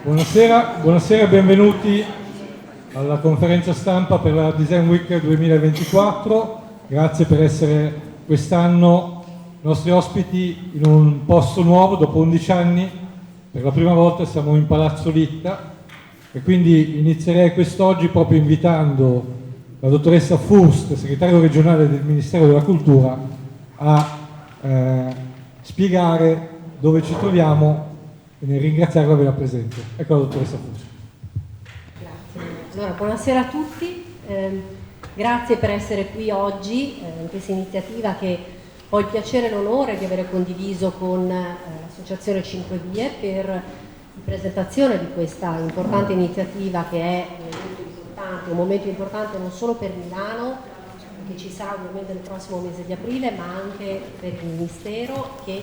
Buonasera, benvenuti alla conferenza stampa per la Design Week 2024. Grazie per essere quest'anno nostri ospiti in un posto nuovo. Dopo 11 anni, per la prima volta siamo in Palazzo Litta e quindi inizierei quest'oggi proprio invitando la dottoressa Furst, segretario regionale del Ministero della Cultura, a spiegare dove ci troviamo e nel ringraziarla per la presenza. Ecco la dottoressa Furst. Grazie. Allora, buonasera a tutti, grazie per essere qui oggi in questa iniziativa che ho il piacere e l'onore di avere condiviso con l'Associazione 5 Vie per la presentazione di questa importante iniziativa che è un momento importante non solo per Milano, che ci sarà ovviamente nel prossimo mese di aprile, ma anche per il Ministero, che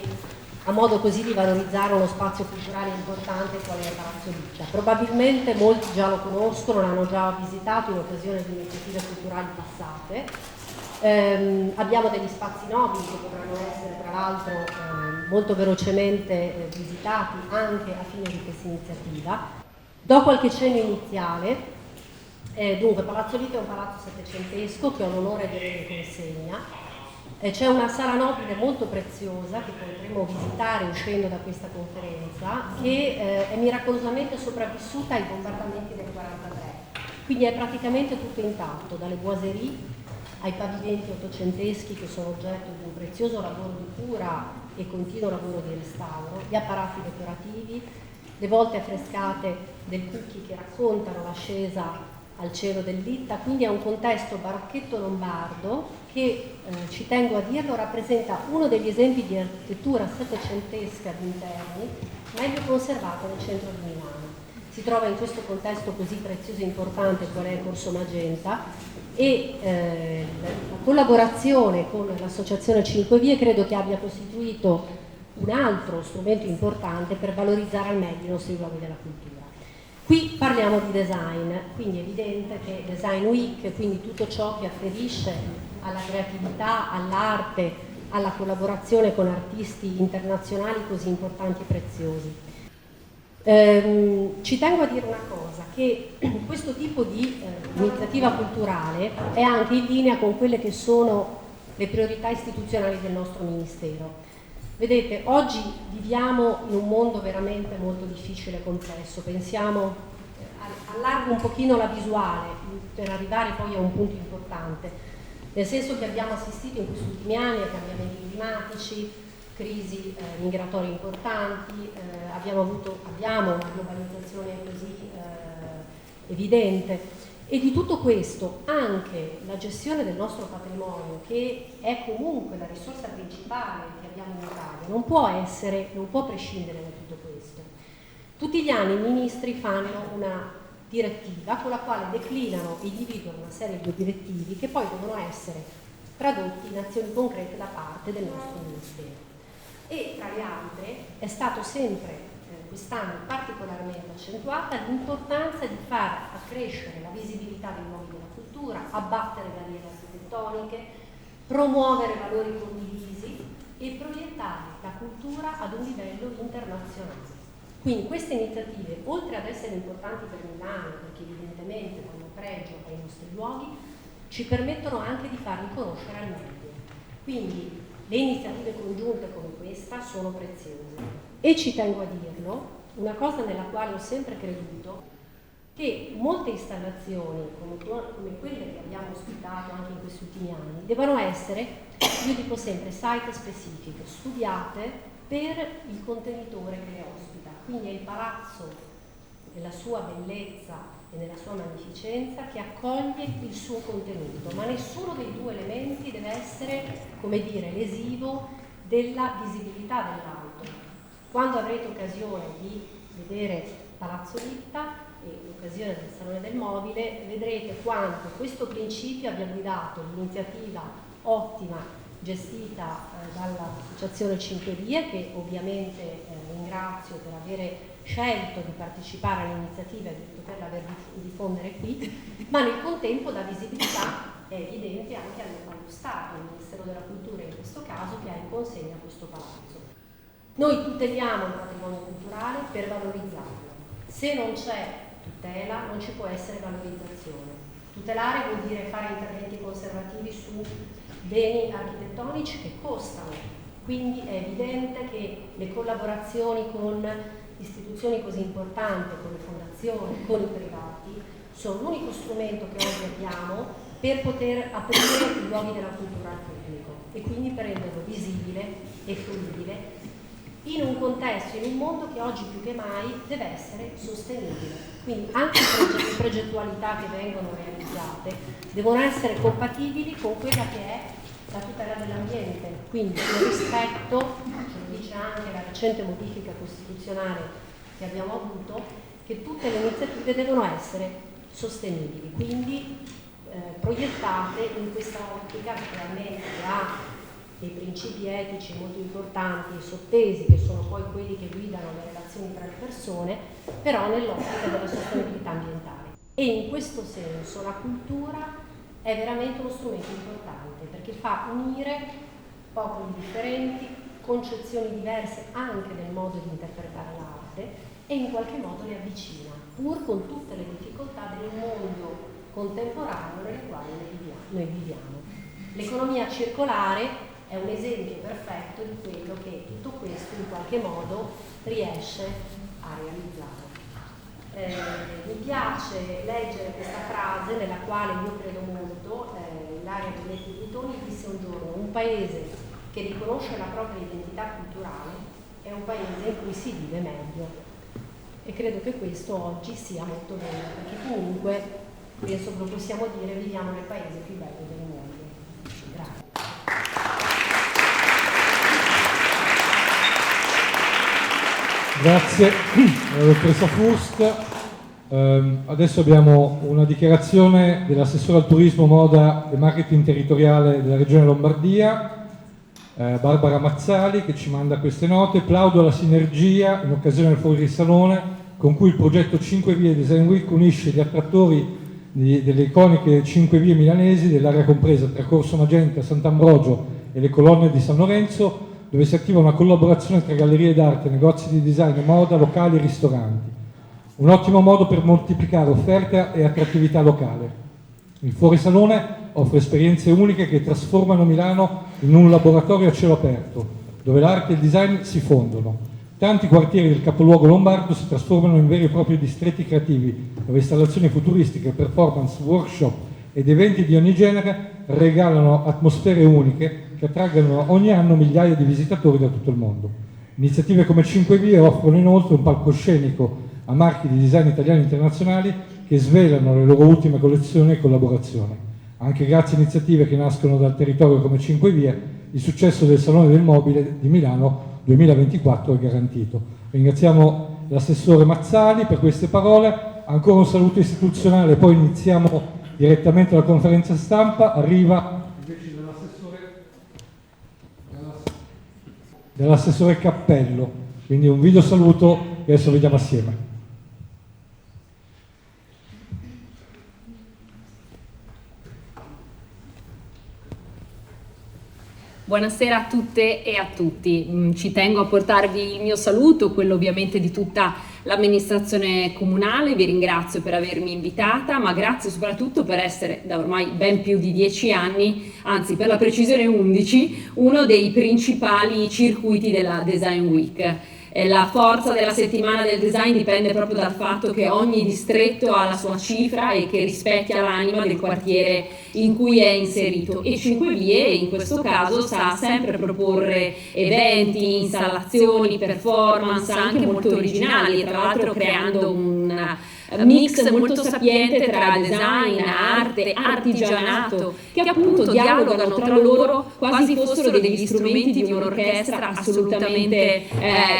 ha modo così di valorizzare uno spazio culturale importante qual è Palazzo Litta. Probabilmente molti già lo conoscono, l'hanno già visitato in occasione di iniziative culturali passate. Abbiamo degli spazi nobili che potranno essere tra l'altro molto velocemente visitati anche a fine di questa iniziativa. Do qualche cenno iniziale. Dunque, Palazzo Litta è un palazzo settecentesco che ho l'onore di avere in consegna. C'è una sala nobile molto preziosa che potremo visitare uscendo da questa conferenza, che è miracolosamente sopravvissuta ai bombardamenti del 1943, quindi è praticamente tutto intatto, dalle boiserie ai pavimenti ottocenteschi che sono oggetto di un prezioso lavoro di cura e continuo lavoro di restauro, gli apparati decorativi, le volte affrescate del Cucchi che raccontano l'ascesa al cielo del Litta, quindi è un contesto barocchetto lombardo che, ci tengo a dirlo, rappresenta uno degli esempi di architettura settecentesca di interni meglio conservata nel centro di Milano. Si trova in questo contesto così prezioso e importante qual è il Corso Magenta e la collaborazione con l'Associazione 5 Vie credo che abbia costituito un altro strumento importante per valorizzare al meglio i nostri luoghi della cultura. Qui parliamo di design, quindi è evidente che Design Week, quindi tutto ciò che afferisce alla creatività, all'arte, alla collaborazione con artisti internazionali così importanti e preziosi. Ci tengo a dire una cosa, che questo tipo di iniziativa culturale è anche in linea con quelle che sono le priorità istituzionali del nostro Ministero. Vedete, oggi viviamo in un mondo veramente molto difficile e complesso. Pensiamo, allargo un pochino la visuale per arrivare poi a un punto importante, nel senso che abbiamo assistito in questi ultimi anni a cambiamenti climatici, crisi migratorie importanti, abbiamo una globalizzazione così evidente. E di tutto questo anche la gestione del nostro patrimonio, che è comunque la risorsa principale che abbiamo in Italia, non può prescindere da tutto questo. Tutti gli anni i ministri fanno una direttiva con la quale declinano e individuano una serie di obiettivi che poi devono essere tradotti in azioni concrete da parte del nostro Ministero. E tra le altre è stato sempre quest'anno particolarmente accentuata l'importanza di far accrescere la visibilità dei luoghi della cultura, abbattere barriere architettoniche, promuovere valori condivisi e proiettare la cultura ad un livello internazionale. Quindi queste iniziative, oltre ad essere importanti per Milano, perché evidentemente danno pregio ai nostri luoghi, ci permettono anche di farli conoscere al meglio. Quindi le iniziative congiunte come questa sono preziose. E ci tengo a dirlo, una cosa nella quale ho sempre creduto, che molte installazioni come quelle che abbiamo ospitato anche in questi ultimi anni devono essere, io dico sempre, site specifiche, studiate per il contenitore che le ospita. Quindi è il palazzo nella sua bellezza e nella sua magnificenza che accoglie il suo contenuto, ma nessuno dei due elementi deve essere, come dire, lesivo della visibilità dell'altro. Quando avrete occasione di vedere Palazzo Litta e l'occasione del Salone del Mobile, vedrete quanto questo principio abbia guidato l'iniziativa ottima gestita dall'Associazione 5 Vie, che ovviamente ringrazio per avere scelto di partecipare all'iniziativa e di poterla diffondere qui, ma nel contempo dà visibilità, è evidente, anche allo Stato, al Ministero della Cultura in questo caso, che ha in consegna questo palazzo. Noi tuteliamo il patrimonio culturale per valorizzarlo. Se non c'è tutela non ci può essere valorizzazione. Tutelare vuol dire fare interventi conservativi su beni architettonici che costano, quindi è evidente che le collaborazioni con istituzioni così importanti, con le fondazioni, con i privati, sono l'unico strumento che oggi abbiamo per poter aprire i luoghi della cultura al pubblico e quindi per renderlo visibile e fruibile in un contesto, in un mondo che oggi più che mai deve essere sostenibile. Quindi anche le progettualità che vengono realizzate devono essere compatibili con quella che è la tutela dell'ambiente, quindi il rispetto, ce lo dice anche la recente modifica costituzionale che abbiamo avuto, che tutte le iniziative devono essere sostenibili, quindi proiettate in questa ottica che realmente ha dei principi etici molto importanti e sottesi, che sono poi quelli che guidano le relazioni tra le persone, però nell'ottica della sostenibilità ambientale. E in questo senso la cultura è veramente uno strumento importante, perché fa unire popoli differenti, concezioni diverse anche nel modo di interpretare l'arte e in qualche modo le avvicina, pur con tutte le difficoltà del mondo contemporaneo nel quale noi viviamo. L'economia circolare è un esempio perfetto di quello che tutto questo in qualche modo riesce a realizzare. Mi piace leggere questa frase nella quale io credo molto. Ilaria Belletti Butoni disse un giorno: un paese che riconosce la propria identità culturale è un paese in cui si vive meglio, e credo che questo oggi sia molto vero, perché comunque penso che lo possiamo dire, viviamo nel paese più bello del mondo. Grazie. Grazie dottoressa Fust. Adesso abbiamo una dichiarazione dell'assessore al turismo, moda e marketing territoriale della regione Lombardia, Barbara Mazzali, che ci manda queste note. Plaudo alla sinergia in occasione del fuorisalone con cui il progetto 5 Vie Design Week unisce gli attrattori delle iconiche 5 vie milanesi dell'area compresa tra Corso Magenta, Sant'Ambrogio e le colonne di San Lorenzo, dove si attiva una collaborazione tra gallerie d'arte, negozi di design e moda, locali e ristoranti. Un ottimo modo per moltiplicare offerta e attrattività locale. Il fuorisalone offre esperienze uniche che trasformano Milano in un laboratorio a cielo aperto, dove l'arte e il design si fondono. Tanti quartieri del capoluogo lombardo si trasformano in veri e propri distretti creativi, dove installazioni futuristiche, performance, workshop ed eventi di ogni genere regalano atmosfere uniche che attraggono ogni anno migliaia di visitatori da tutto il mondo. Iniziative come 5 Vie offrono inoltre un palcoscenico a marchi di design italiani e internazionali che svelano le loro ultime collezioni e collaborazioni. Anche grazie a iniziative che nascono dal territorio come 5 Vie, il successo del Salone del Mobile di Milano 2024 è garantito. Ringraziamo l'assessore Mazzali per queste parole. Ancora un saluto istituzionale, poi iniziamo direttamente la conferenza stampa. Arriva invece dell'assessore Cappello, quindi un video saluto e adesso vediamo assieme. Buonasera a tutte e a tutti. Ci tengo a portarvi il mio saluto, quello ovviamente di tutta l'amministrazione comunale. Vi ringrazio per avermi invitata, ma grazie soprattutto per essere da ormai ben più di 10 anni, anzi per la precisione 11, uno dei principali circuiti della Design Week. La forza della settimana del design dipende proprio dal fatto che ogni distretto ha la sua cifra e che rispecchia l'anima del quartiere in cui è inserito, e 5 Vie in questo caso sa sempre proporre eventi, installazioni, performance anche molto originali, e tra l'altro creando mix molto sapiente tra design, arte, artigianato, che appunto dialogano tra loro quasi fossero degli strumenti di un'orchestra assolutamente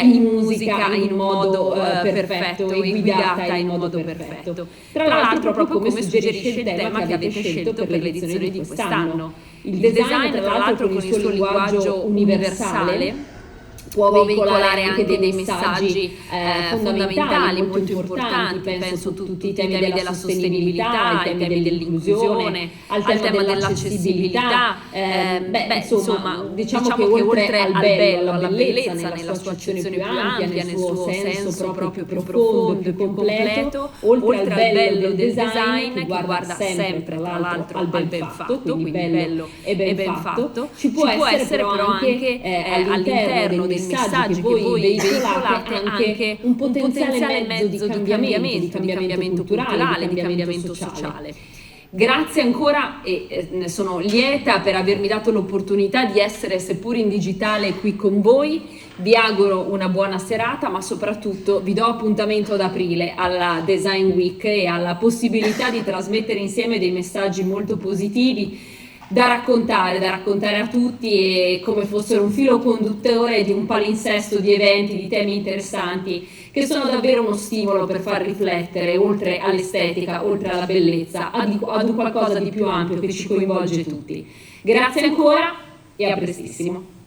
in musica in modo perfetto e guidata in modo perfetto. Tra l'altro, proprio come suggerisce il tema che avete scelto per l'edizione di quest'anno. Il design, tra l'altro, con il suo linguaggio universale, può veicolare anche dei messaggi fondamentali, molto importanti. Penso a tutti i temi della sostenibilità, ai temi dell'inclusione, al tema dell'accessibilità. Insomma, diciamo che oltre al bello, alla bellezza, nella sua accezione più ampia, nel suo senso proprio più profondo e più completo, oltre al bello del design, che guarda sempre tra l'altro al ben fatto, quindi bello e ben fatto, ci può essere però anche all'interno dei messaggi che voi veicolate anche un potenziale mezzo di cambiamento culturale, di cambiamento sociale. Grazie ancora e ne sono lieta per avermi dato l'opportunità di essere, seppur in digitale, qui con voi. Vi auguro una buona serata, ma soprattutto vi do appuntamento ad aprile alla Design Week e alla possibilità di trasmettere insieme dei messaggi molto positivi da raccontare a tutti, e come fossero un filo conduttore di un palinsesto di eventi, di temi interessanti che sono davvero uno stimolo per far riflettere, oltre all'estetica, oltre alla bellezza, ad un qualcosa di più ampio che ci coinvolge tutti. Grazie ancora e a prestissimo.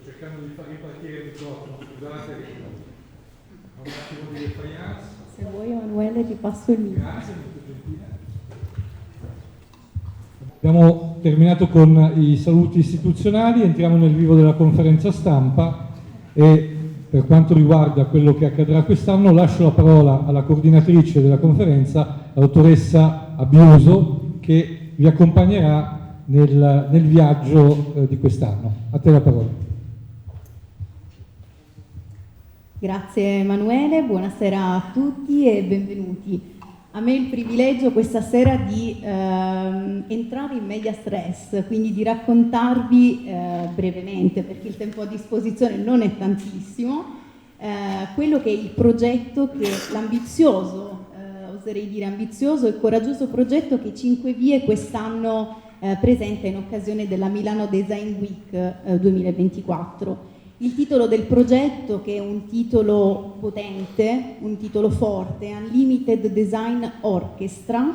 Cercando di far ripartire il microfono, scusate, ho un attimo di defiance. Se vuoi Emanuele ti passo il microfono. Grazie, molto gentile. Abbiamo terminato con i saluti istituzionali, entriamo nel vivo della conferenza stampa e per quanto riguarda quello che accadrà quest'anno lascio la parola alla coordinatrice della conferenza, la dottoressa Abbiuso, che vi accompagnerà nel viaggio di quest'anno. A te la parola. Grazie Emanuele, buonasera a tutti e benvenuti. A me il privilegio questa sera di entrare in medias res, quindi di raccontarvi brevemente, perché il tempo a disposizione non è tantissimo, quello che è il progetto, che l'ambizioso, oserei dire ambizioso e coraggioso progetto che Cinque Vie quest'anno presenta in occasione della Milano Design Week 2024. Il titolo del progetto, che è un titolo potente, un titolo forte, Unlimited Design Orchestra,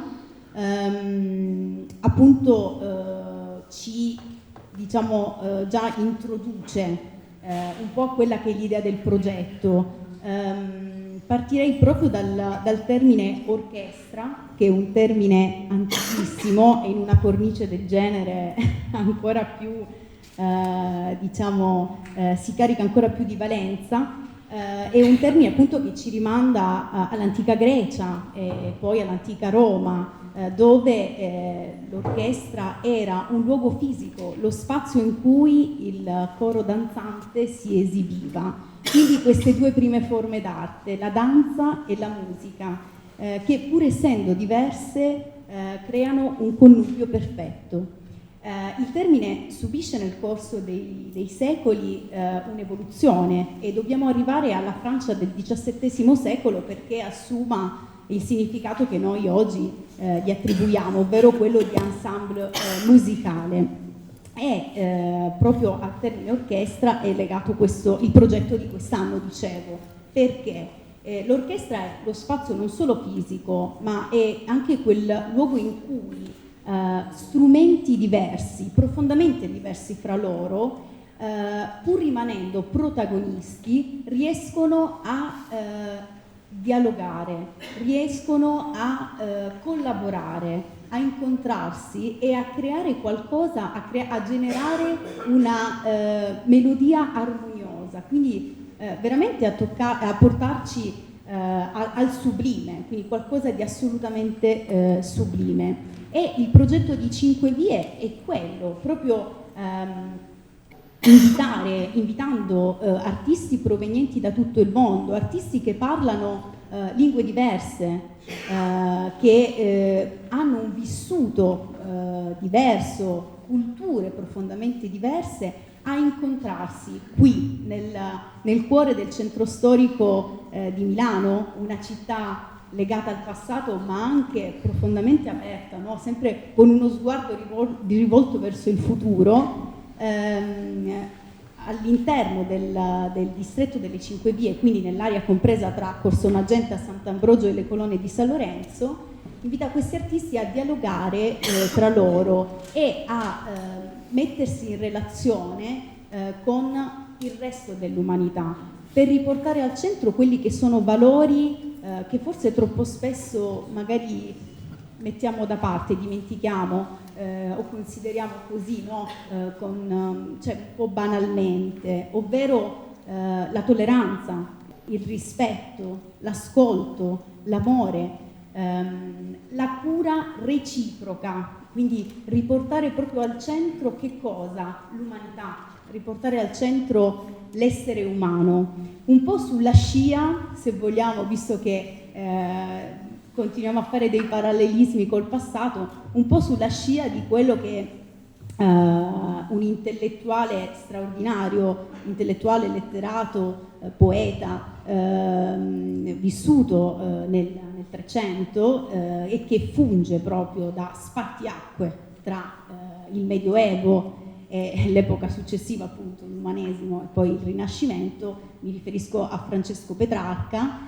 appunto ci già introduce un po' quella che è l'idea del progetto. Partirei proprio dal termine orchestra, che è un termine antichissimo e in una cornice del genere ancora più si carica ancora più di valenza. È un termine appunto che ci rimanda all'antica Grecia e poi all'antica Roma, dove l'orchestra era un luogo fisico, lo spazio in cui il coro danzante si esibiva. Quindi queste due prime forme d'arte, la danza e la musica, che pur essendo diverse creano un connubio perfetto. Il termine subisce nel corso dei secoli un'evoluzione e dobbiamo arrivare alla Francia del XVII secolo perché assuma il significato che noi oggi gli attribuiamo, ovvero quello di ensemble musicale. E proprio al termine orchestra è legato il progetto di quest'anno, dicevo, perché l'orchestra è lo spazio non solo fisico, ma è anche quel luogo in cui strumenti diversi, profondamente diversi fra loro, pur rimanendo protagonisti, riescono a dialogare, riescono a collaborare, a incontrarsi e a creare qualcosa, a generare una melodia armoniosa, quindi veramente a portarci al sublime, quindi qualcosa di assolutamente sublime. E il progetto di Cinque Vie è quello, proprio invitando artisti provenienti da tutto il mondo, artisti che parlano lingue diverse, che hanno un vissuto diverso, culture profondamente diverse, a incontrarsi qui nel cuore del centro storico di Milano, una città legata al passato ma anche profondamente aperta, no? Sempre con uno sguardo rivolto verso il futuro, all'interno del distretto delle Cinque Vie, quindi nell'area compresa tra Corso Magenta, Sant'Ambrogio e le colonne di San Lorenzo, invita questi artisti a dialogare tra loro e a mettersi in relazione con il resto dell'umanità, per riportare al centro quelli che sono valori che forse troppo spesso magari mettiamo da parte, dimentichiamo o consideriamo così, no? Cioè un po' banalmente, ovvero la tolleranza, il rispetto, l'ascolto, l'amore, la cura reciproca, quindi riportare proprio al centro che cosa? L'umanità, riportare al centro l'essere umano, un po' sulla scia, se vogliamo, visto che continuiamo a fare dei parallelismi col passato, un po' sulla scia di quello che un intellettuale straordinario, intellettuale, letterato, poeta, vissuto nel 300 e che funge proprio da spartiacque tra il Medioevo e l'epoca successiva, appunto l'umanesimo e poi il Rinascimento. Mi riferisco a Francesco Petrarca,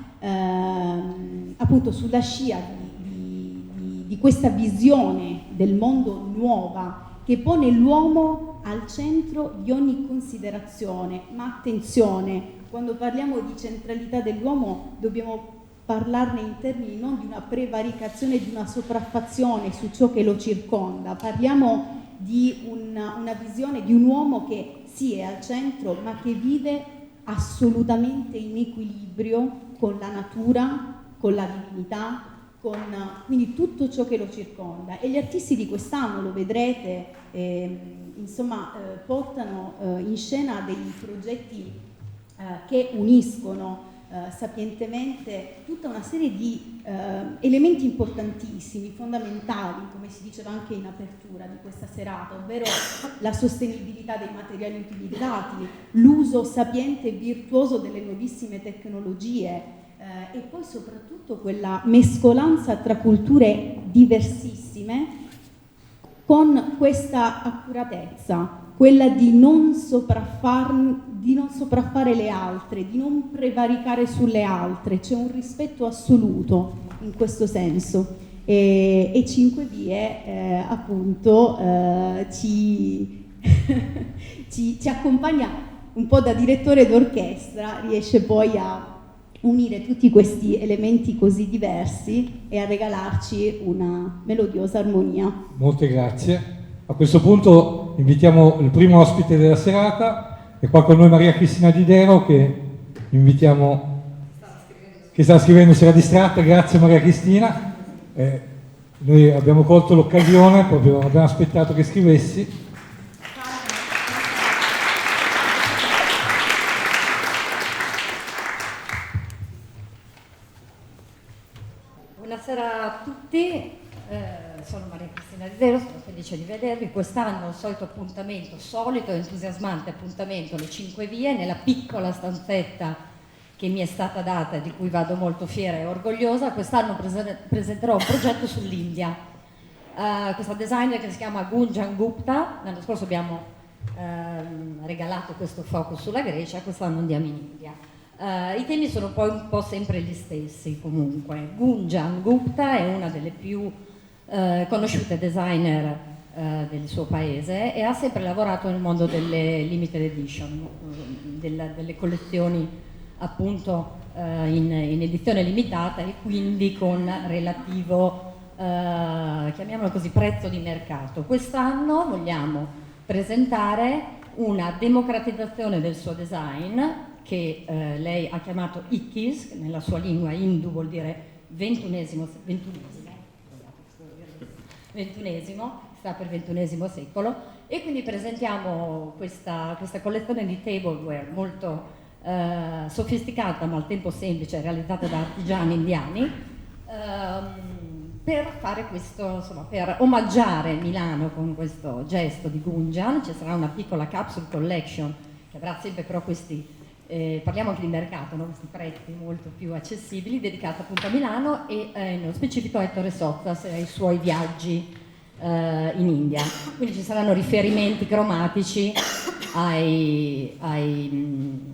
appunto sulla scia di questa visione del mondo nuova che pone l'uomo al centro di ogni considerazione. Ma attenzione, quando parliamo di centralità dell'uomo dobbiamo parlarne in termini non di una prevaricazione, di una sopraffazione su ciò che lo circonda. Parliamo di una visione di un uomo che sì è al centro, ma che vive assolutamente in equilibrio con la natura, con la divinità, con quindi tutto ciò che lo circonda. E gli artisti di quest'anno, lo vedrete, portano in scena dei progetti che uniscono sapientemente tutta una serie di elementi importantissimi, fondamentali, come si diceva anche in apertura di questa serata, ovvero la sostenibilità dei materiali utilizzati, l'uso sapiente e virtuoso delle nuovissime tecnologie, e poi soprattutto quella mescolanza tra culture diversissime con questa accuratezza, quella di non sopraffare le altre, di non prevaricare sulle altre. C'è un rispetto assoluto in questo senso e Cinque Vie appunto ci accompagna un po' da direttore d'orchestra, riesce poi a unire tutti questi elementi così diversi e a regalarci una melodiosa armonia. Molte grazie. A questo punto invitiamo il primo ospite della serata, è qua con noi Maria Cristina Didero, che invitiamo, che sta scrivendo, si era distratta. Grazie Maria Cristina. Noi abbiamo colto l'occasione, proprio abbiamo aspettato che scrivessi. Buonasera a tutti, sono Maria Cristina Didero, sono felice di vedervi. Quest'anno il solito entusiasmante appuntamento, le Cinque Vie, nella piccola stanzetta che mi è stata data e di cui vado molto fiera e orgogliosa. Quest'anno presenterò un progetto sull'India. Questa designer che si chiama Gunjan Gupta, l'anno scorso abbiamo regalato questo focus sulla Grecia, quest'anno andiamo in India. I temi sono poi un po' sempre gli stessi comunque. Gunjan Gupta è una delle più conosciute designer del suo paese e ha sempre lavorato nel mondo delle limited edition, delle collezioni appunto in edizione limitata e quindi con relativo, chiamiamolo così, prezzo di mercato. Quest'anno vogliamo presentare una democratizzazione del suo design che lei ha chiamato Ikkis, che nella sua lingua hindu vuol dire ventunesimo, sta per XXI secolo, e quindi presentiamo questa collezione di tableware molto sofisticata ma al tempo semplice, realizzata da artigiani indiani, per fare questo, insomma, per omaggiare Milano con questo gesto di Gunjan. Ci sarà una piccola capsule collection che avrà sempre però questi, parliamo anche di mercato, no? Questi prezzi molto più accessibili, dedicata appunto a Milano e nello specifico a Ettore Sottsass e ai suoi viaggi in India. Quindi ci saranno riferimenti cromatici ai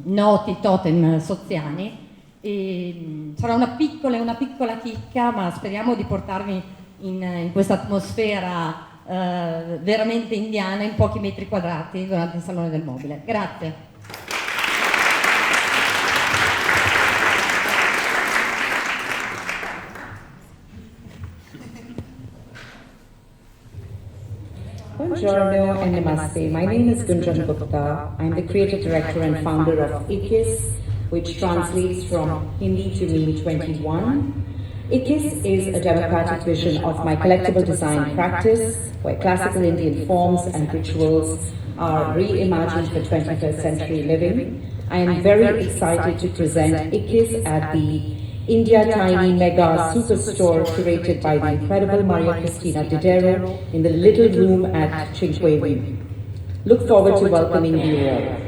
noti totem soziani. E sarà una piccola chicca, ma speriamo di portarvi in questa atmosfera veramente indiana in pochi metri quadrati durante il Salone del Mobile. Grazie. Buongiorno and namaste. My name is Gunjan Gupta. I'm the creative director and founder of IKIS, which translates from Hindi to mean 21. IKIS is a democratic vision of my collectible design practice, where classical Indian forms and rituals are reimagined for 21st century living. I am very excited to present IKIS at the India Tiny Mega Superstore curated by the incredible Maria Cristina Didero in the Little Room at Chinquevi. Look forward to welcoming you all.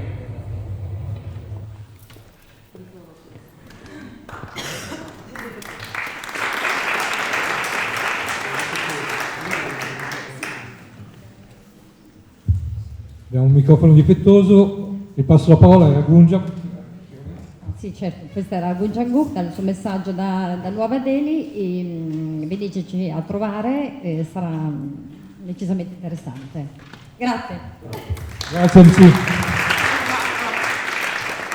Abbiamo un microfono difettoso, vi passo la parola a Gunjan. Sì, certo, questo era Gunjan Gupta, il suo messaggio da Nuova Delhi, e veniteci a trovare, sarà decisamente interessante. Grazie. Grazie MC.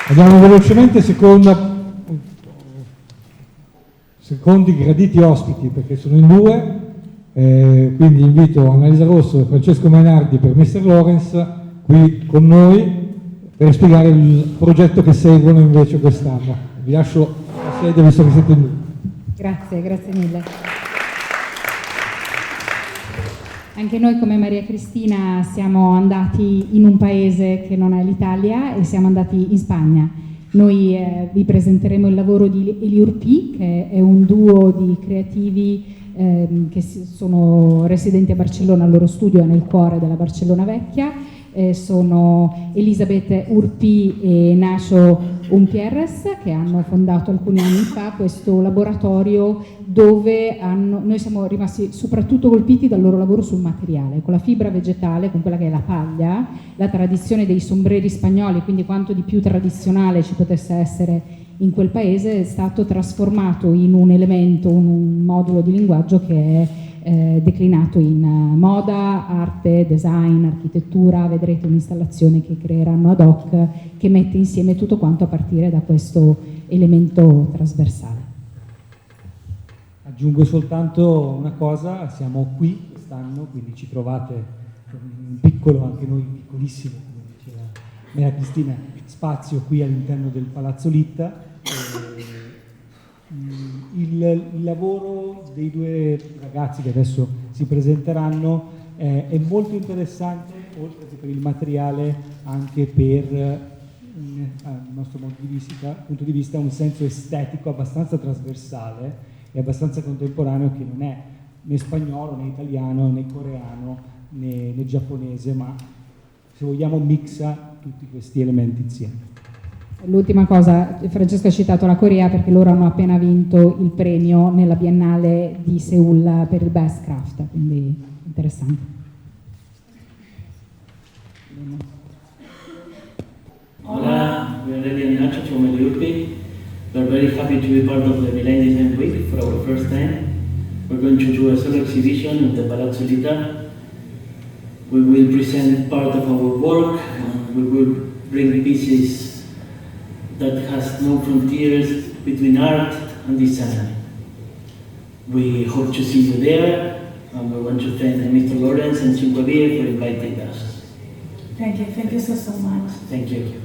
Andiamo velocemente, secondi graditi ospiti, perché sono in due, quindi invito Annalisa Rosso e Francesco Mainardi per Mr. Lawrence qui con noi per spiegare il progetto che seguono invece quest'anno. Vi lascio la sede visto che siete in due. Grazie mille. Anche noi come Maria Cristina siamo andati in un paese che non è l'Italia e siamo andati in Spagna. Noi vi presenteremo il lavoro di Eliur P, che è un duo di creativi che sono residenti a Barcellona. Il loro studio è nel cuore della Barcellona vecchia. Sono Elisabeth Urpi e Nacho Umpierres, che hanno fondato alcuni anni fa questo laboratorio dove noi siamo rimasti soprattutto colpiti dal loro lavoro sul materiale, con la fibra vegetale, con quella che è la paglia, la tradizione dei sombreri spagnoli, quindi quanto di più tradizionale ci potesse essere in quel paese, è stato trasformato in un elemento, un modulo di linguaggio che è declinato in moda, arte, design, architettura. Vedrete un'installazione che creeranno ad hoc che mette insieme tutto quanto a partire da questo elemento trasversale. Aggiungo soltanto una cosa, siamo qui quest'anno, quindi ci trovate in piccolo, anche noi piccolissimo, come diceva Maria Cristina, spazio qui all'interno del Palazzo Litta. Il lavoro dei due ragazzi che adesso si presenteranno è molto interessante, oltre che per il materiale, anche per dal nostro punto di vista un senso estetico abbastanza trasversale e abbastanza contemporaneo, che non è né spagnolo né italiano né coreano né giapponese, ma se vogliamo mixa tutti questi elementi insieme. L'ultima cosa, Francesco ha citato la Corea perché loro hanno appena vinto il premio nella Biennale di Seul per il Best Craft, quindi interessante. Hola, we are Lady and Nacho from Eliurpi. We are very happy to be part of the Milan Design Week for our first time. We're going to do a solo exhibition in the Palazzo Litta. We will present part of our work. We will bring pieces that has no frontiers between art and design. We hope to see you there, and we want to thank Mr. Lawrence and Cinquevie for inviting us. Thank you so much. Thank you.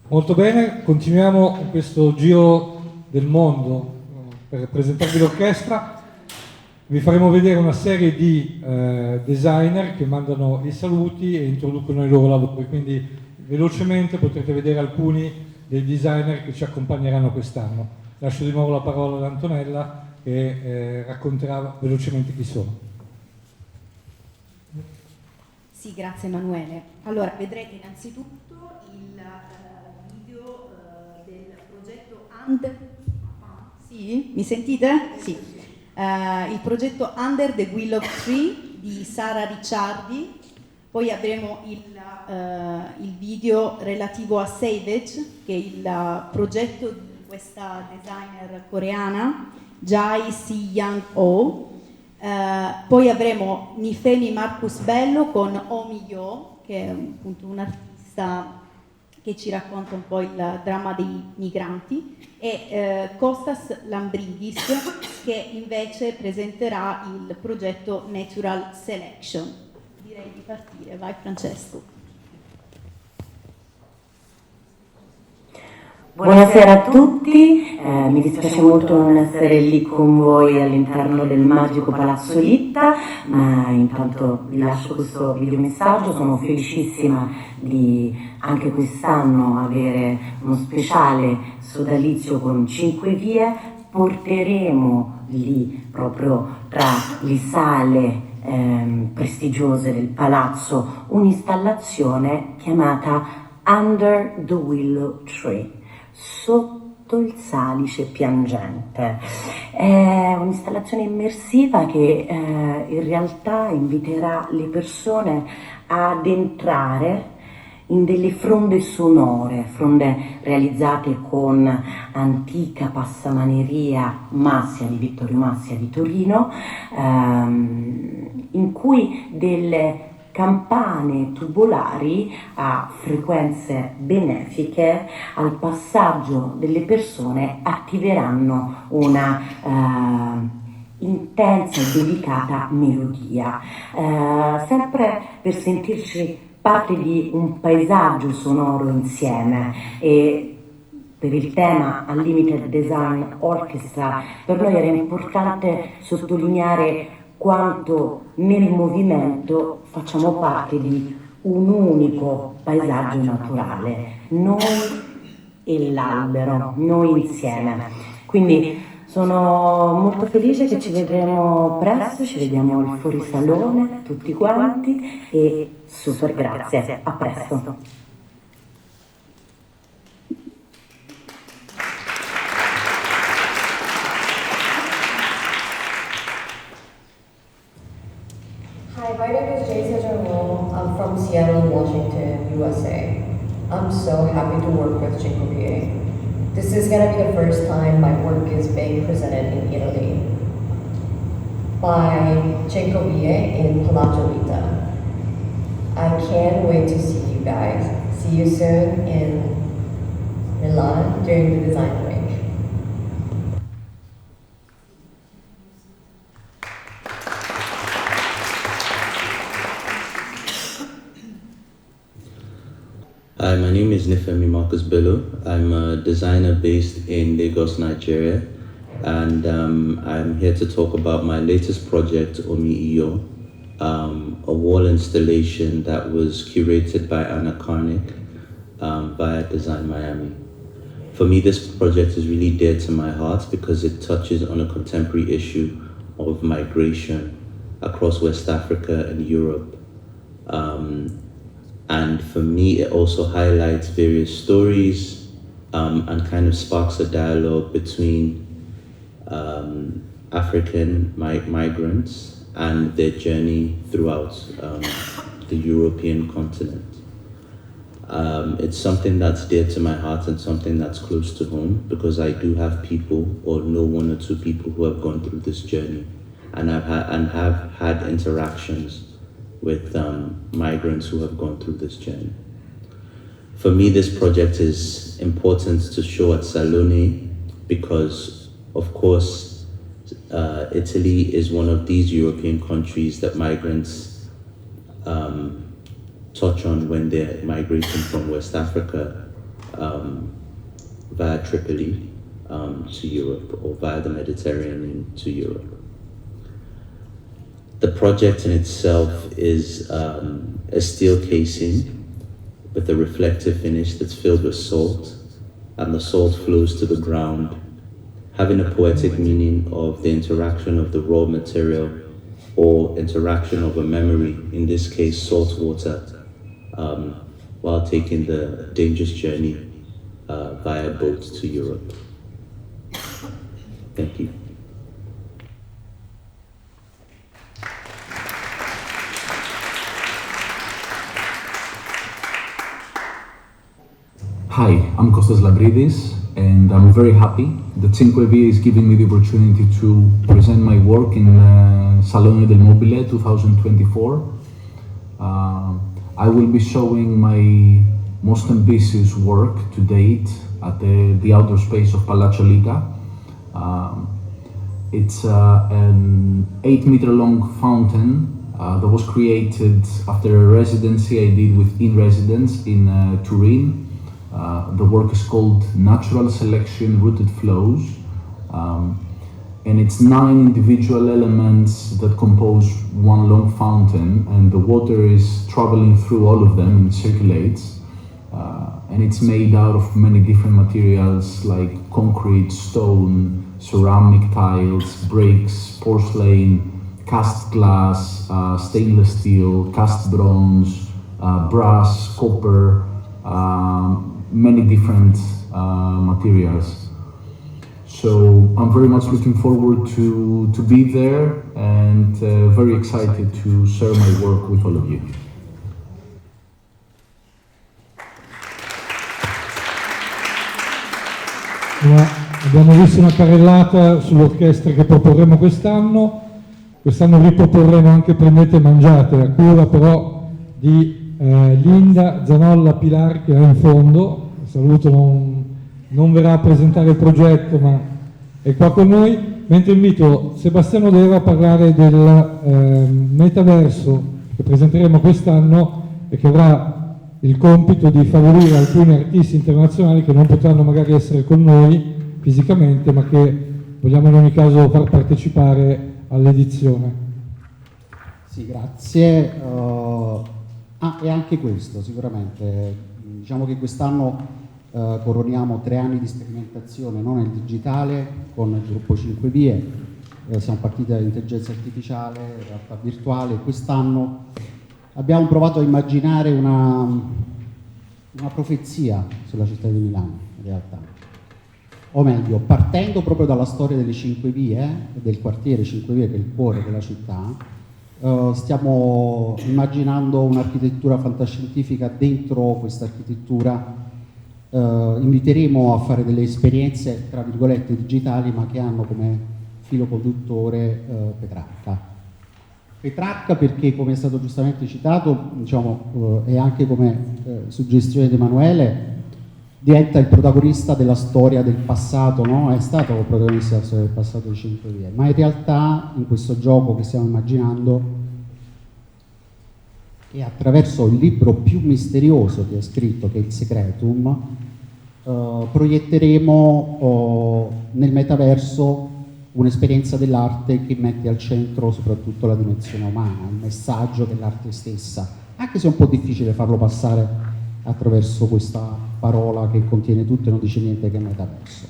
Molto bene, continuiamo questo giro del mondo per presentarvi l'orchestra. Vi faremo vedere una serie di designer che mandano i saluti e introducono i loro lavori, quindi velocemente potrete vedere alcuni dei designer che ci accompagneranno quest'anno. Lascio di nuovo la parola ad Antonella che racconterà velocemente chi sono. Sì, grazie Emanuele. Allora, vedrete innanzitutto il video del progetto Sì? Mi sentite? Sì. Il progetto Under the Willow Tree di Sara Ricciardi, poi avremo il video relativo a Savage, che è il progetto di questa designer coreana, Jai Si-young-oh. Poi avremo Nifemi Marcus Bello con Omi Yo, che è appunto un artista che ci racconta un po' il dramma dei migranti, e Kostas Lambridis, che invece presenterà il progetto Natural Selection. Direi di partire, vai Francesco. Buonasera a tutti, mi dispiace molto non essere lì con voi all'interno del magico Palazzo Litta, ma intanto vi lascio questo videomessaggio. Sono felicissima di anche quest'anno avere uno speciale sodalizio con 5 vie. Porteremo lì, proprio tra le sale prestigiose del palazzo, un'installazione chiamata Under the Willow Tree, sotto il salice piangente. È un'installazione immersiva che in realtà inviterà le persone ad entrare in delle fronde sonore, fronde realizzate con antica passamaneria Massia di Vittorio Massia di Torino, in cui delle campane tubolari a frequenze benefiche al passaggio delle persone attiveranno una intensa e delicata melodia, sempre per sentirci parte di un paesaggio sonoro insieme. E per il tema Unlimited Design Orchestra per noi era importante sottolineare quanto nel movimento facciamo parte di un unico paesaggio naturale, noi e l'albero, noi insieme. Quindi sono molto felice che ci vedremo presto, ci vediamo al fuorisalone tutti quanti e super grazie, a presto. Hi, my name is Jay Sejong. I'm from Seattle, Washington, USA. I'm so happy to work with Cinque Vie. This is going to be the first time my work is being presented in Italy by Cinque Vie in Palazzo Litta. I can't wait to see you guys. See you soon in Milan during the design week. Hi, my name is Nifemi Marcus Bello. I'm a designer based in Lagos, Nigeria, and I'm here to talk about my latest project, Omi Iyo, a wall installation that was curated by Anna Karnick via Design Miami. For me, this project is really dear to my heart because it touches on a contemporary issue of migration across West Africa and Europe. And for me, it also highlights various stories and kind of sparks a dialogue between African migrants and their journey throughout the European continent. It's something that's dear to my heart and something that's close to home because I do have people or know one or two people who have gone through this journey and have had interactions with migrants who have gone through this journey. For me, this project is important to show at Salone because, of course, Italy is one of these European countries that migrants touch on when they're migrating from West Africa via Tripoli to Europe, or via the Mediterranean to Europe. The project in itself is a steel casing with a reflective finish that's filled with salt, and the salt flows to the ground, having a poetic meaning of the interaction of the raw material or interaction of a memory, in this case salt water, while taking the dangerous journey via boat to Europe. Thank you. Hi, I'm Kostas Labridis, and I'm very happy that Cinque Vie is giving me the opportunity to present my work in Salone del Mobile 2024. I will be showing my most ambitious work to date at the outdoor space of Palazzo Lita. It's an 8-meter long fountain that was created after a residency I did with In Residence in Turin. The work is called Natural Selection Rooted Flows, and it's 9 individual elements that compose one long fountain, and the water is traveling through all of them and circulates. And it's made out of many different materials like concrete, stone, ceramic tiles, bricks, porcelain, cast glass, stainless steel, cast bronze, brass, copper, many different materials. So I'm very much looking forward to be there, and very excited to share my work with all of you. Abbiamo visto una carrellata sull'orchestra che proporremo quest'anno riproporremo anche Prendete e Mangiate, a cura però di Linda Zanolla Pilar, che è in fondo. Saluto, non verrà a presentare il progetto ma è qua con noi, mentre invito Sebastiano Deva a parlare del metaverso che presenteremo quest'anno e che avrà il compito di favorire alcuni artisti internazionali che non potranno magari essere con noi fisicamente, ma che vogliamo in ogni caso far partecipare all'edizione. Sì, grazie. E anche questo sicuramente, diciamo che quest'anno coroniamo 3 anni di sperimentazione nel digitale con il gruppo Cinque Vie, siamo partiti dall'intelligenza artificiale, realtà virtuale. Quest'anno abbiamo provato a immaginare una profezia sulla città di Milano, in realtà, o meglio, partendo proprio dalla storia delle Cinque Vie, del quartiere Cinque Vie che è il cuore della città. Stiamo immaginando un'architettura fantascientifica. Dentro questa architettura inviteremo a fare delle esperienze tra virgolette digitali, ma che hanno come filo conduttore Petrarca perché, come è stato giustamente citato, diciamo, e anche come suggestione di Emanuele, diventa il protagonista della storia del passato, no? È stato il protagonista della storia del passato di Cinque Vie, ma in realtà in questo gioco che stiamo immaginando, e attraverso il libro più misterioso che è scritto, che è il Secretum, proietteremo nel metaverso un'esperienza dell'arte che mette al centro soprattutto la dimensione umana, il messaggio dell'arte stessa, anche se è un po' difficile farlo passare attraverso questa parola che contiene tutto e non dice niente, che è metaverso.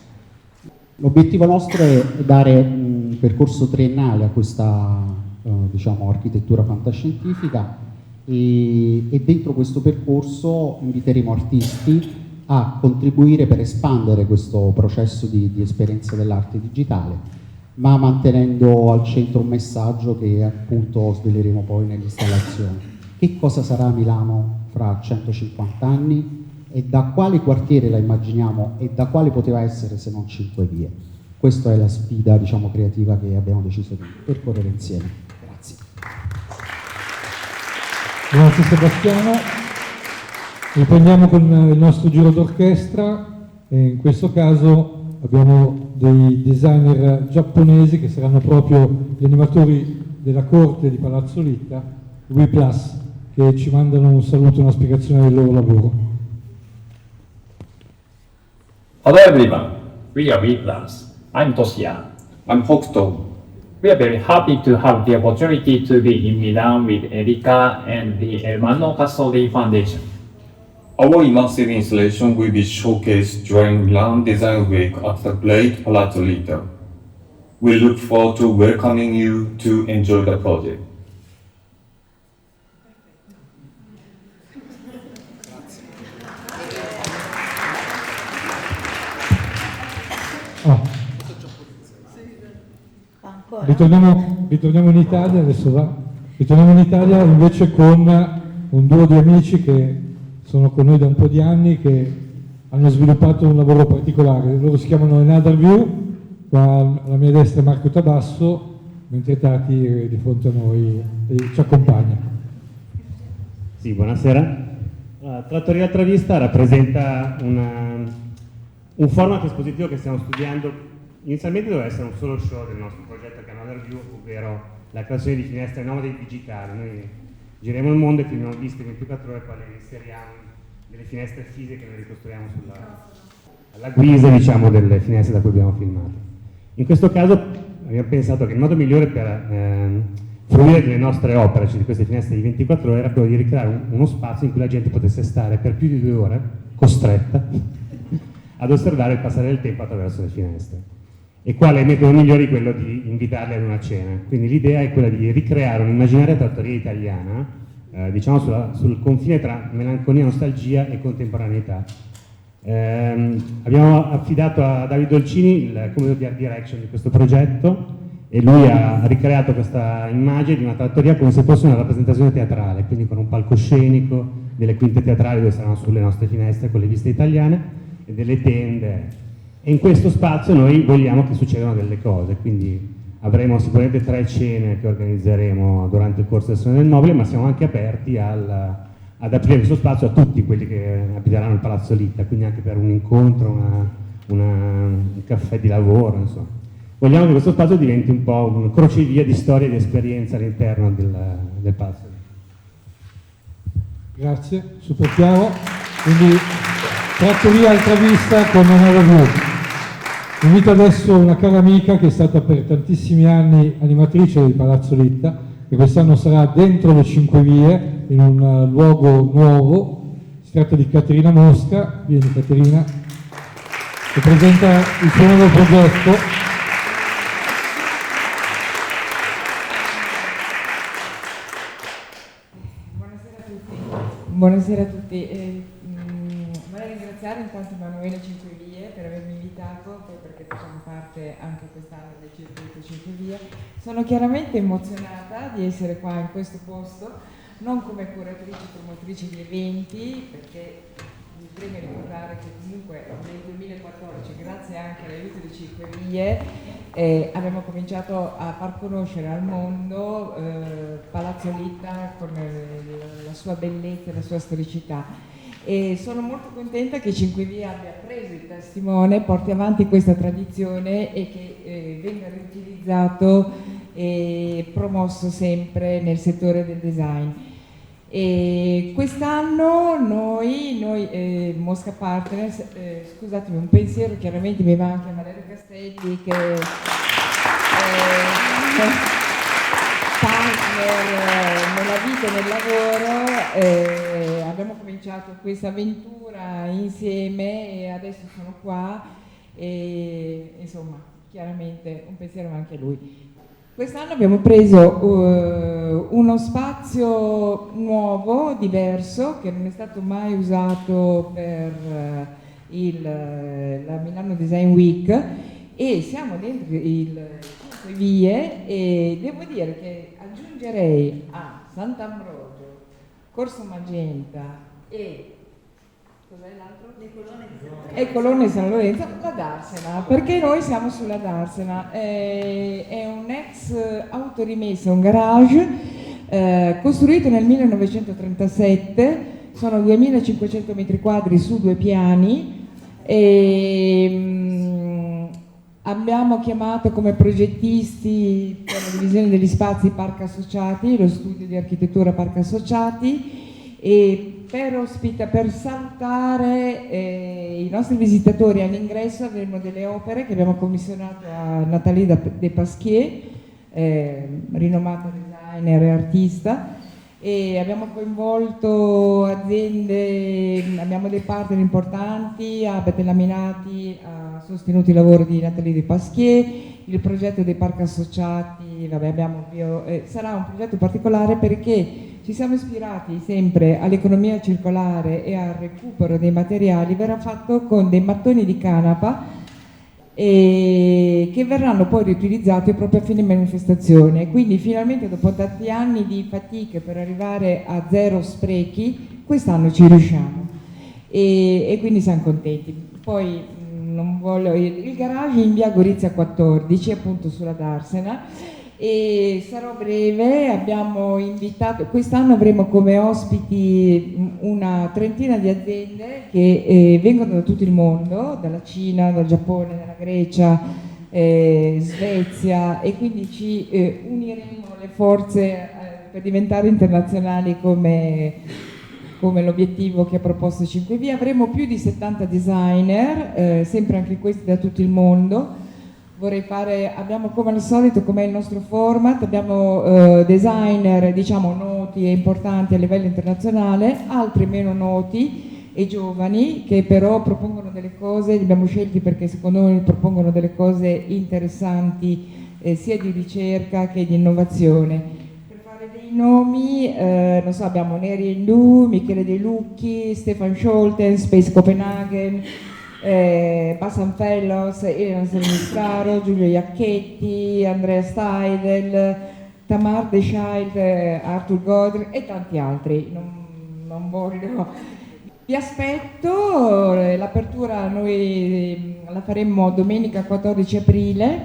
L'obiettivo nostro è dare un percorso triennale a questa diciamo, architettura fantascientifica, e dentro questo percorso inviteremo artisti a contribuire per espandere questo processo di esperienza dell'arte digitale, ma mantenendo al centro un messaggio che appunto sveleremo poi nell'installazione. Che cosa sarà Milano fra 150 anni e da quale quartiere la immaginiamo e da quale poteva essere se non Cinque Vie? Questa è la sfida, diciamo, creativa che abbiamo deciso di percorrere insieme. Grazie. Grazie Sebastiano. Riprendiamo con il nostro giro d'orchestra e in questo caso abbiamo dei designer giapponesi che saranno proprio gli animatori della corte di Palazzo Litta, WePlus, che ci mandano un saluto e una spiegazione del loro lavoro. Hello everyone, we are Whiplash. I'm Toshia. I'm Hokuto. We are very happy to have the opportunity to be in Milan with Erika and the Ermanno Castori Foundation. Our immersive installation will be showcased during Milan Design Week at the Great Palazzo Litta. We look forward to welcoming you to enjoy the project. Ritorniamo in Italia, adesso va. Ritorniamo in Italia invece con un duo di amici che sono con noi da un po' di anni, che hanno sviluppato un lavoro particolare. Loro si chiamano Another View, qua alla mia destra Marco Tabasso, mentre Tati di fronte a noi ci accompagna. Sì, buonasera. Trattoria Altra Vista rappresenta un format espositivo che stiamo studiando. Inizialmente doveva essere un solo show del nostro progetto che è Another View, ovvero la creazione di finestre nomadi digitali. Noi giriamo il mondo e filmiamo viste 24 ore, poi le inseriamo delle finestre fisiche che le ricostruiamo alla guisa, diciamo, delle finestre da cui abbiamo filmato. In questo caso abbiamo pensato che il modo migliore per fruire delle nostre opere, cioè di queste finestre di 24 ore, era quello di ricreare uno spazio in cui la gente potesse stare per più di 2 ore, costretta, ad osservare il passare del tempo attraverso le finestre. E quale metodo migliore di quello di invitarli ad una cena? Quindi l'idea è quella di ricreare un'immaginaria trattoria italiana, diciamo sul confine tra melanconia, nostalgia e contemporaneità. Abbiamo affidato a Davide Dolcini il compito di art direction di questo progetto e lui ha ricreato questa immagine di una trattoria come se fosse una rappresentazione teatrale, quindi con un palcoscenico, delle quinte teatrali dove saranno sulle nostre finestre con le viste italiane e delle tende. E in questo spazio noi vogliamo che succedano delle cose, quindi avremo sicuramente 3 cene che organizzeremo durante il corso del Salone del Mobile, ma siamo anche aperti ad aprire questo spazio a tutti quelli che abiteranno il Palazzo Litta, quindi anche per un incontro, un caffè di lavoro, insomma. Vogliamo che questo spazio diventi un po' un crocevia di storie e di esperienze all'interno del Palazzo Litta. Grazie, super chiaro. Quindi Trattoria Altra Vista con Another View. Invito adesso una cara amica che è stata per tantissimi anni animatrice del Palazzo Litta, che quest'anno sarà dentro le 5 vie, in un luogo nuovo. Si tratta di Caterina Mosca. Vieni Caterina, che presenta il suo nuovo progetto. Buonasera a tutti. Vorrei ringraziare intanto Emanuele Cinquevie per avermi invitato, poi perché facciamo parte anche quest'anno del circuito Cinquevie. Sono chiaramente emozionata di essere qua in questo posto, non come curatrice e promotrice di eventi, perché mi preme ricordare che comunque nel 2014, grazie anche all'aiuto di Cinquevie, abbiamo cominciato a far conoscere al mondo Palazzo Litta con la sua bellezza e la sua storicità. E sono molto contenta che Cinquevie abbia preso il testimone, porti avanti questa tradizione e che venga riutilizzato e promosso sempre nel settore del design. E quest'anno noi Mosca Partners, scusatemi, un pensiero chiaramente mi va anche a Valerio Castelli, che partner nella vita e nel lavoro, abbiamo cominciato questa avventura insieme e adesso sono qua e insomma chiaramente un pensiero anche a lui. Quest'anno abbiamo preso uno spazio nuovo, diverso, che non è stato mai usato per la Milano Design Week e siamo dentro il Vie e devo dire che aggiungerei a Sant'Ambrogio, Corso Magenta e cos'è l'altro? E Colonna San Lorenzo, la Darsena, perché noi siamo sulla Darsena, è un ex autorimessa, un garage costruito nel 1937, sono 2500 metri quadri su 2 piani e abbiamo chiamato come progettisti per la divisione degli spazi Park Associati, lo studio di architettura Park Associati, e per salutare i nostri visitatori all'ingresso avremo delle opere che abbiamo commissionato a Nathalie de Pasquier, rinomata designer e artista, e abbiamo coinvolto aziende, abbiamo dei partner importanti, Abete Laminati ha sostenuto i lavori di Nathalie de Pasquier, il progetto dei parchi associati, sarà un progetto particolare perché ci siamo ispirati sempre all'economia circolare e al recupero dei materiali, verrà fatto con dei mattoni di canapa che verranno poi riutilizzati proprio a fine manifestazione. Quindi finalmente dopo tanti anni di fatiche per arrivare a zero sprechi, quest'anno ci riusciamo e quindi siamo contenti. Poi il garage in via Gorizia 14, appunto sulla Darsena, e sarò breve. Abbiamo invitato, quest'anno avremo come ospiti una trentina di aziende che vengono da tutto il mondo, dalla Cina, dal Giappone, dalla Grecia, Svezia, e quindi ci uniremo le forze per diventare internazionali come l'obiettivo che ha proposto 5 Vie. Avremo più di 70 designer, sempre anche questi da tutto il mondo. Abbiamo come al solito, come è il nostro format, abbiamo designer diciamo noti e importanti a livello internazionale, altri meno noti e giovani che però propongono delle cose, li abbiamo scelti perché secondo noi propongono delle cose interessanti sia di ricerca che di innovazione. Per fare dei nomi, non so, abbiamo Neri Lu, Michele De Lucchi, Stefan Scholten, Space Copenhagen, Basan Fellows, Elena Sermiscaro, Giulio Iacchetti, Andrea Steidel, Tamar De Child, Arthur Godre e tanti altri. Non voglio. Vi aspetto, l'apertura noi la faremo domenica 14 aprile,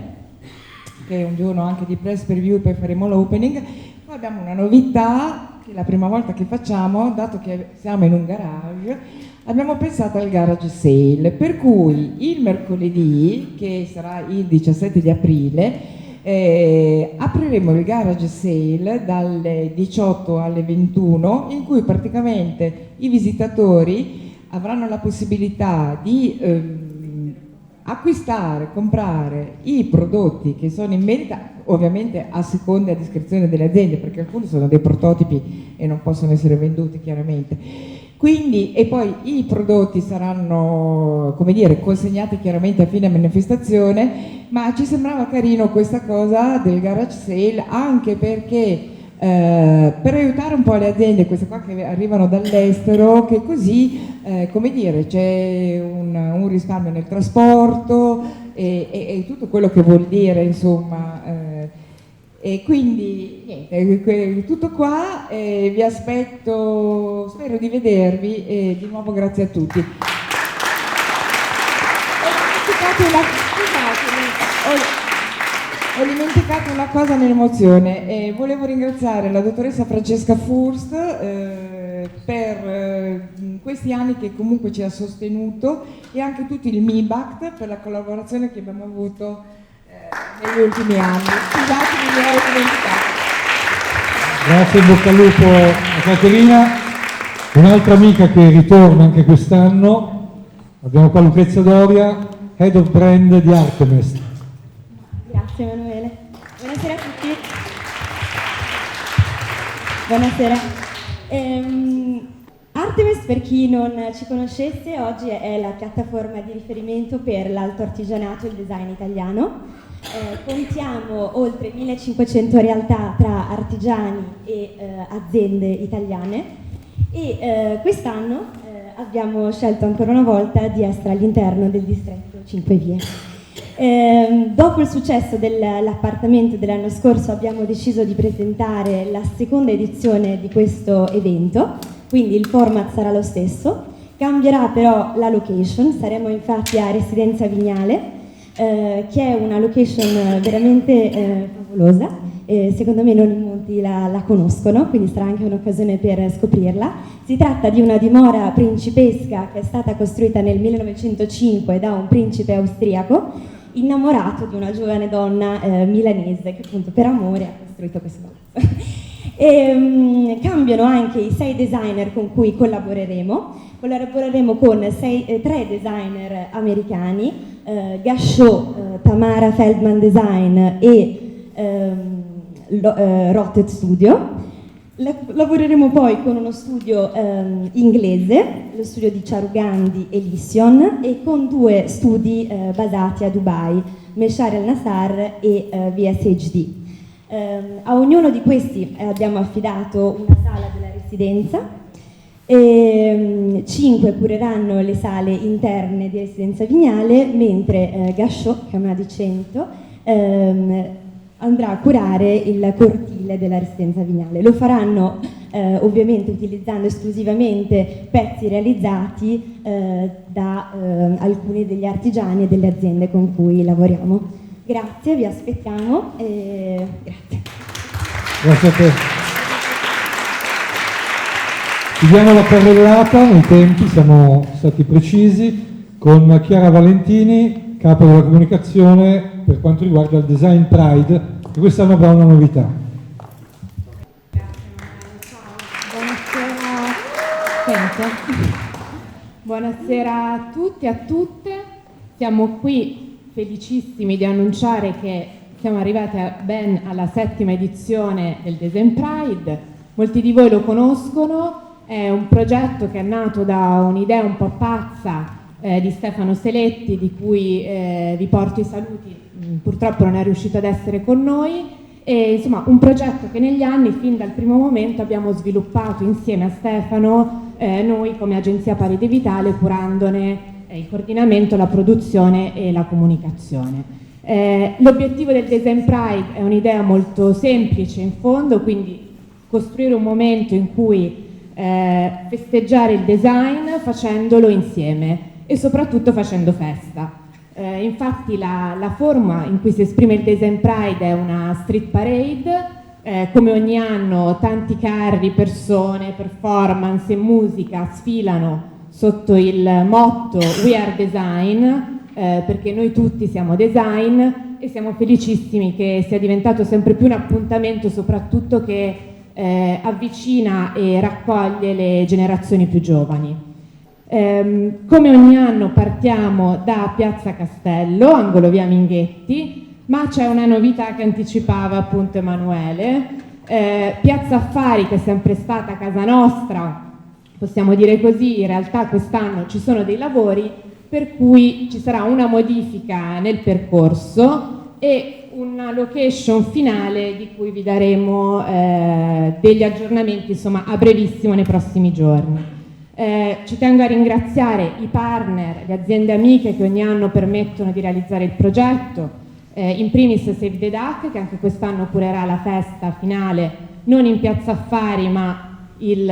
che è un giorno anche di press preview, poi faremo l'opening. Poi abbiamo una novità, che è la prima volta che facciamo, dato che siamo in un garage. Abbiamo pensato al garage sale, per cui il mercoledì, che sarà il 17 di aprile, apriremo il garage sale dalle 18 alle 21, in cui praticamente i visitatori avranno la possibilità di acquistare, comprare i prodotti che sono in vendita, ovviamente a seconda e a discrezione delle aziende, perché alcuni sono dei prototipi e non possono essere venduti chiaramente. Quindi, e poi i prodotti saranno, come dire, consegnati chiaramente a fine manifestazione, ma ci sembrava carino questa cosa del garage sale, anche perché per aiutare un po' le aziende, queste qua che arrivano dall'estero, che così, come dire, c'è un risparmio nel trasporto e tutto quello che vuol dire, insomma. E quindi niente, tutto qua, vi aspetto, spero di vedervi e di nuovo grazie a tutti. Ho dimenticato una cosa nell'emozione, volevo ringraziare la dottoressa Francesca Furst per questi anni che comunque ci ha sostenuto, e anche tutti il MIBACT per la collaborazione che abbiamo avuto negli ultimi anni. Scusatemi, mi ero dimenticato. Grazie, in bocca al lupo a Caterina. Un'altra amica che ritorna anche quest'anno, abbiamo qua Lucrezia Doria, Head of Brand di Artemis. Grazie Emanuele. Buonasera a tutti. Buonasera. Artemis, per chi non ci conoscesse, oggi è la piattaforma di riferimento per l'alto artigianato e il design italiano. Contiamo oltre 1500 realtà tra artigiani e aziende italiane e quest'anno abbiamo scelto ancora una volta di essere all'interno del distretto 5 Vie. Dopo il successo dell'appartamento dell'anno scorso abbiamo deciso di presentare la seconda edizione di questo evento, quindi il format sarà lo stesso, cambierà però la location, saremo infatti a Residenza Vignale, che è una location veramente favolosa, secondo me non in molti la conoscono, quindi sarà anche un'occasione per scoprirla. Si tratta di una dimora principesca che è stata costruita nel 1905 da un principe austriaco innamorato di una giovane donna milanese che appunto per amore ha costruito questo palazzo. E cambiano anche i 6 designer con cui collaboreremo. Collaboreremo con 3 designer americani, Gachot, Tamara Feldman Design e Rotted Studio. Lavoreremo poi con uno studio inglese, lo studio di Charugandi e Lission, e con 2 studi basati a Dubai, Meshar El Nassar e VSHD. A ognuno di questi abbiamo affidato una sala della residenza, e 5 cureranno le sale interne di Residenza Vignale, mentre Gachot, che è una di 100, andrà a curare il cortile della Residenza Vignale. Lo faranno ovviamente utilizzando esclusivamente pezzi realizzati da alcuni degli artigiani e delle aziende con cui lavoriamo. Grazie, vi aspettiamo e grazie. Grazie a te. Chiudiamo la carrellata, nei tempi siamo stati precisi, con Chiara Valentini, capo della comunicazione per quanto riguarda il Design Pride, che quest'anno avrà una novità. Buonasera a tutti e a tutte, siamo qui felicissimi di annunciare che siamo arrivati ben alla 7ª edizione del Design Pride. Molti di voi lo conoscono, è un progetto che è nato da un'idea un po' pazza di Stefano Seletti, di cui vi porto i saluti, purtroppo non è riuscito ad essere con noi, e insomma un progetto che negli anni, fin dal primo momento, abbiamo sviluppato insieme a Stefano, noi come Agenzia Paride Vitale, curandone il coordinamento, la produzione e la comunicazione. L'obiettivo del Design Pride è un'idea molto semplice in fondo, quindi costruire un momento in cui festeggiare il design facendolo insieme e soprattutto facendo festa. Infatti la forma in cui si esprime il Design Pride è una street parade, come ogni anno tanti carri, persone, performance e musica sfilano sotto il motto We Are Design, perché noi tutti siamo design, e siamo felicissimi che sia diventato sempre più un appuntamento, soprattutto che avvicina e raccoglie le generazioni più giovani. Come ogni anno partiamo da Piazza Castello, angolo via Minghetti, ma c'è una novità che anticipava appunto Emanuele. Piazza Affari, che è sempre stata casa nostra, possiamo dire così, in realtà quest'anno ci sono dei lavori per cui ci sarà una modifica nel percorso e una location finale di cui vi daremo degli aggiornamenti, insomma, a brevissimo nei prossimi giorni. Ci tengo a ringraziare i partner, le aziende amiche che ogni anno permettono di realizzare il progetto, in primis Save the Duck, che anche quest'anno curerà la festa finale non in Piazza Affari, ma il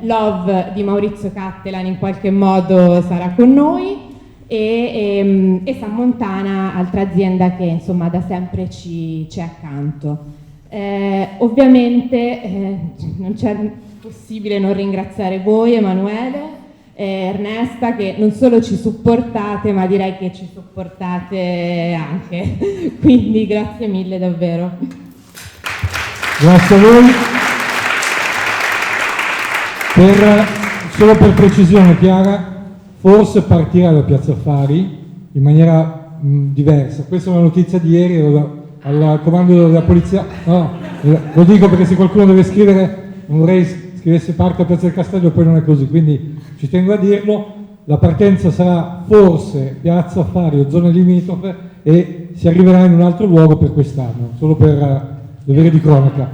Love di Maurizio Cattelan in qualche modo sarà con noi, e San Montana, altra azienda che insomma da sempre ci è accanto. Ovviamente non c'è possibile non ringraziare voi, Emanuele, Ernesta, che non solo ci supportate, ma direi che ci sopportate anche, quindi grazie mille davvero. Grazie a voi. Solo per precisione, Chiara, forse partirà da Piazza Affari in maniera diversa. Questa è una notizia di ieri, ero al comando della polizia. No, lo dico perché se qualcuno deve scrivere, non vorrei scrivesse parte a Piazza del Castello e poi non è così, quindi ci tengo a dirlo. La partenza sarà forse Piazza Affari o zone limitrofe e si arriverà in un altro luogo per quest'anno, solo per dovere di cronaca.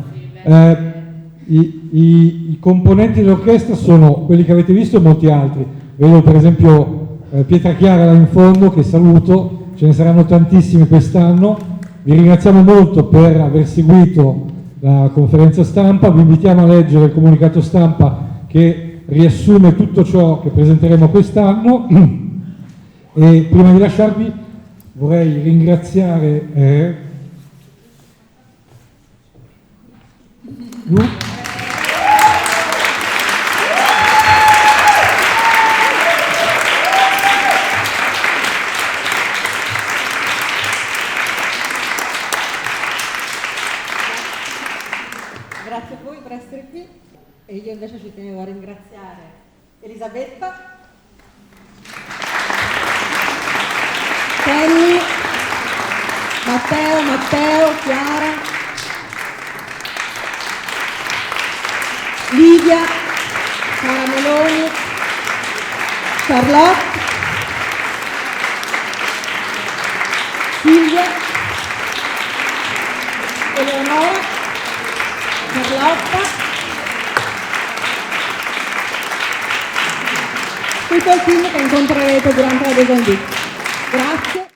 I componenti dell'orchestra sono quelli che avete visto e molti altri. Vedo per esempio Pietra Chiara là in fondo, che saluto, ce ne saranno tantissimi quest'anno. Vi ringraziamo molto per aver seguito la conferenza stampa, vi invitiamo a leggere il comunicato stampa che riassume tutto ciò che presenteremo quest'anno e prima di lasciarvi vorrei ringraziare Grazie a voi per e io invece ci tenevo a ringraziare Elisabetta, Kenny, Matteo, Chiara, Livia, Sara Meloni, Charlotte, Silvia, Eleonora, Carlotta, tutto il team che incontrerete durante la Design Week. Grazie.